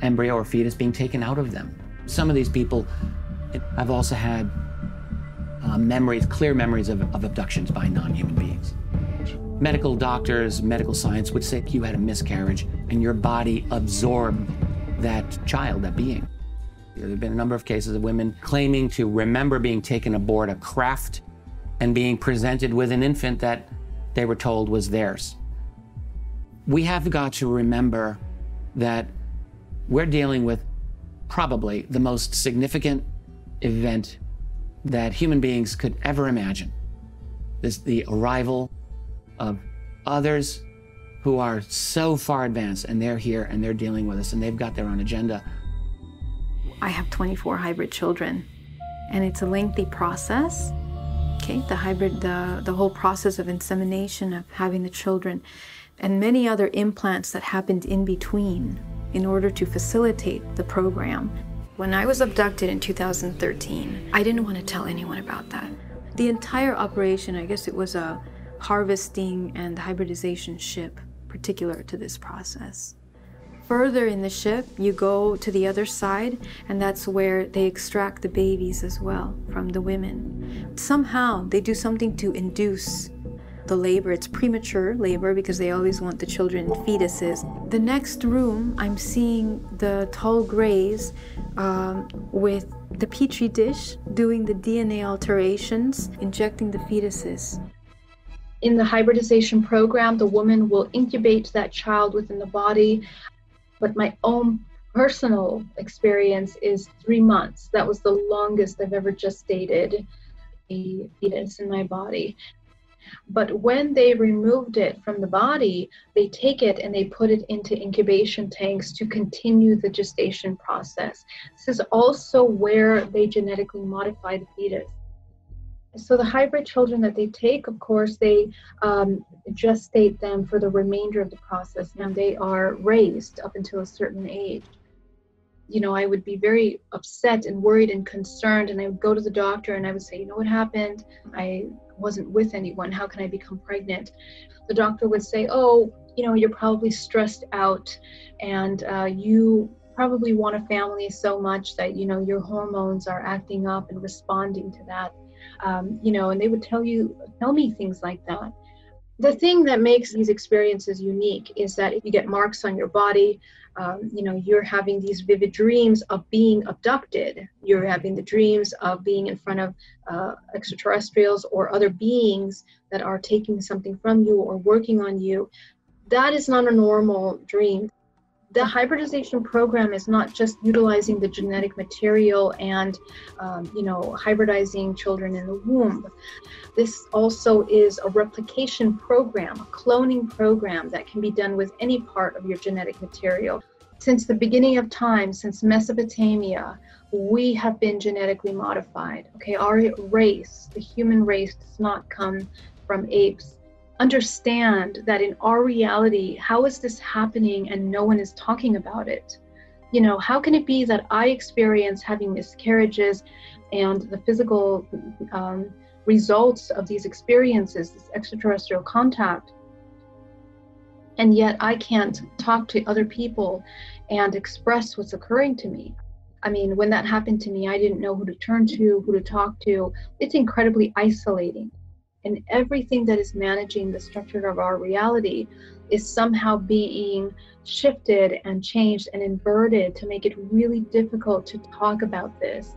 embryo or fetus being taken out of them. Some of these people have also had memories, clear memories of abductions by non-human beings. Medical doctors, medical science would say you had a miscarriage and your body absorbed that child, that being. There have been a number of cases of women claiming to remember being taken aboard a craft and being presented with an infant that they were told was theirs. We have got to remember that we're dealing with probably the most significant event that human beings could ever imagine. The arrival of others who are so far advanced, and they're here and they're dealing with us and they've got their own agenda. I have 24 hybrid children, and it's a lengthy process. Okay, the whole process of insemination, of having the children, and many other implants that happened in between in order to facilitate the program. When I was abducted in 2013, I didn't want to tell anyone about that. The entire operation, I guess it was a harvesting and hybridization ship particular to this process. Further in the ship, you go to the other side, and that's where they extract the babies as well from the women. Somehow, they do something to induce the labor. It's premature labor because they always want the children in fetuses. The next room, I'm seeing the tall grays with the petri dish doing the DNA alterations, injecting the fetuses. In the hybridization program, the woman will incubate that child within the body. But my own personal experience is 3 months. That was the longest I've ever gestated a fetus in my body. But when they removed it from the body, they take it and they put it into incubation tanks to continue the gestation process. This is also where they genetically modify the fetus. So the hybrid children that they take, of course, they gestate them for the remainder of the process, and they are raised up until a certain age. You know, I would be very upset and worried and concerned, and I would go to the doctor and I would say, you know what happened? I wasn't with anyone. How can I become pregnant? the doctor would say, oh, you know, you're probably stressed out and you probably want a family so much that, you know, your hormones are acting up and responding to that, you know, and they would tell me things like that. The thing that makes these experiences unique is that if you get marks on your body, you know, you're having these vivid dreams of being abducted. You're having the dreams of being in front of extraterrestrials or other beings that are taking something from you or working on you. That is not a normal dream. The hybridization program is not just utilizing the genetic material and, you know, hybridizing children in the womb. This also is a replication program, a cloning program that can be done with any part of your genetic material. Since the beginning of time, since Mesopotamia, we have been genetically modified. Okay, our race, the human race, does not come from apes. Understand that in our reality, how is this happening and no one is talking about it? You know, how can it be that I experience having miscarriages and the physical results of these experiences, this extraterrestrial contact, and yet I can't talk to other people and express what's occurring to me? I mean, when that happened to me, I didn't know who to turn to, who to talk to. It's incredibly isolating. And everything that is managing the structure of our reality is somehow being shifted and changed and inverted to make it really difficult to talk about this.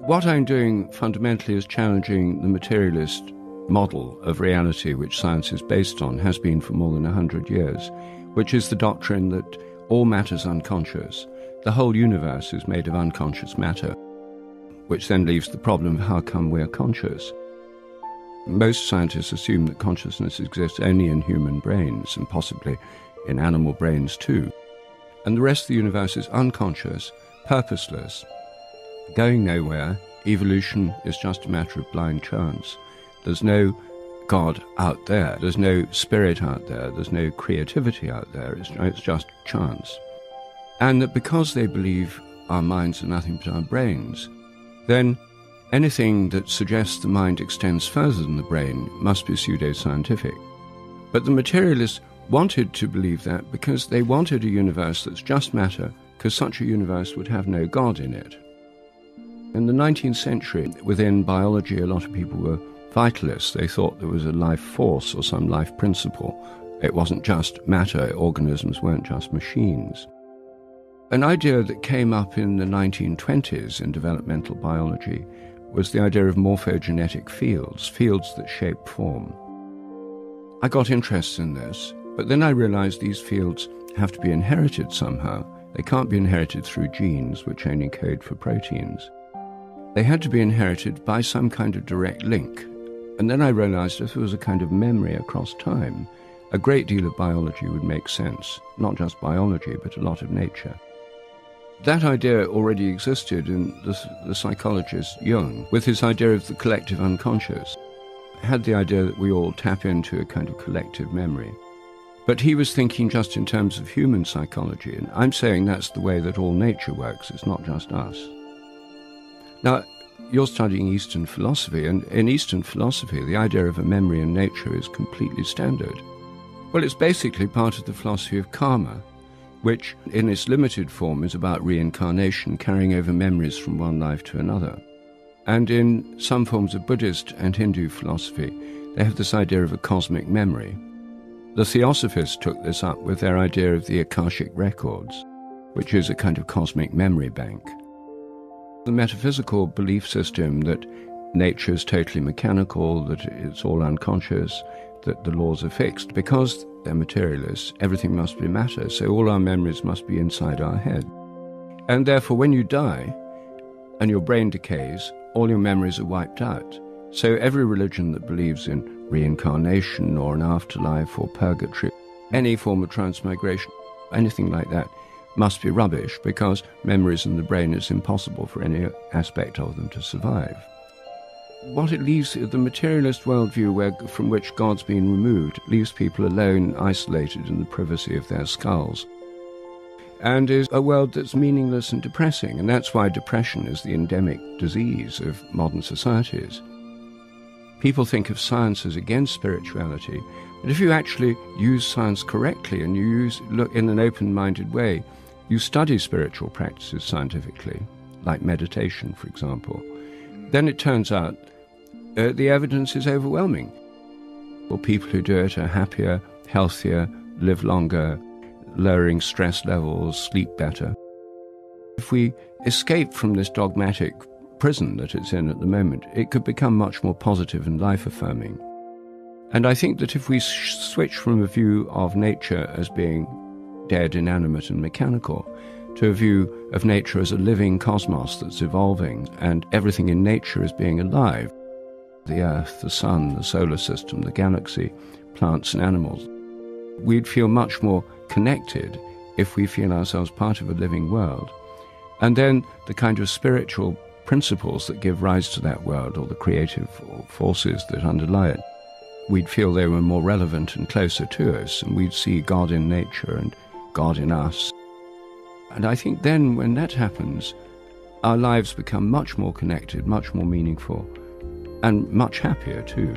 What I'm doing fundamentally is challenging the materialist model of reality which science is based on, has been for more than 100 years, which is the doctrine that all matter is unconscious. The whole universe is made of unconscious matter, which then leaves the problem of how come we're conscious. Most scientists assume that consciousness exists only in human brains and possibly in animal brains too. And the rest of the universe is unconscious, purposeless, going nowhere. Evolution is just a matter of blind chance. There's no God out there. There's no spirit out there. There's no creativity out there. It's just chance. And that because they believe our minds are nothing but our brains, then anything that suggests the mind extends further than the brain must be pseudoscientific. But the materialists wanted to believe that because they wanted a universe that's just matter, because such a universe would have no God in it. In the 19th century, within biology, a lot of people were vitalists. They thought there was a life force or some life principle. It wasn't just matter. Organisms weren't just machines. An idea that came up in the 1920s in developmental biology was the idea of morphogenetic fields, fields that shape form. I got interested in this, but then I realized these fields have to be inherited somehow. They can't be inherited through genes, which only code for proteins. They had to be inherited by some kind of direct link. And then I realized if there was a kind of memory across time, a great deal of biology would make sense. Not just biology, but a lot of nature. That idea already existed in the psychologist Jung, with his idea of the collective unconscious. Had the idea that we all tap into a kind of collective memory. But he was thinking just in terms of human psychology, and I'm saying that's the way that all nature works. It's not just us. Now, you're studying Eastern philosophy, and in Eastern philosophy, the idea of a memory in nature is completely standard. Well, it's basically part of the philosophy of karma, which, in its limited form, is about reincarnation, carrying over memories from one life to another. And in some forms of Buddhist and Hindu philosophy, they have this idea of a cosmic memory. The Theosophists took this up with their idea of the Akashic records, which is a kind of cosmic memory bank. The metaphysical belief system that nature is totally mechanical, that it's all unconscious, that the laws are fixed, because they're materialists, everything must be matter, so all our memories must be inside our head. And therefore, when you die and your brain decays, all your memories are wiped out. So every religion that believes in reincarnation or an afterlife or purgatory, any form of transmigration, anything like that, must be rubbish, because memories in the brain is impossible for any aspect of them to survive. What it leaves, the materialist worldview from which God's been removed, leaves people alone, isolated in the privacy of their skulls, and is a world that's meaningless and depressing, and that's why depression is the endemic disease of modern societies. People think of science as against spirituality, but if you actually use science correctly and you look in an open-minded way, you study spiritual practices scientifically, like meditation, for example, then it turns out the evidence is overwhelming. Well, people who do it are happier, healthier, live longer, lowering stress levels, sleep better. If we escape from this dogmatic prison that it's in at the moment, it could become much more positive and life-affirming. And I think that if we switch from a view of nature as being dead, inanimate and mechanical, to a view of nature as a living cosmos that's evolving, and everything in nature as being alive, the Earth, the Sun, the solar system, the galaxy, plants and animals, we'd feel much more connected if we feel ourselves part of a living world. And then the kind of spiritual principles that give rise to that world, or the creative forces that underlie it, we'd feel they were more relevant and closer to us, and we'd see God in nature and God in us. And I think then when that happens, our lives become much more connected, much more meaningful, and much happier too.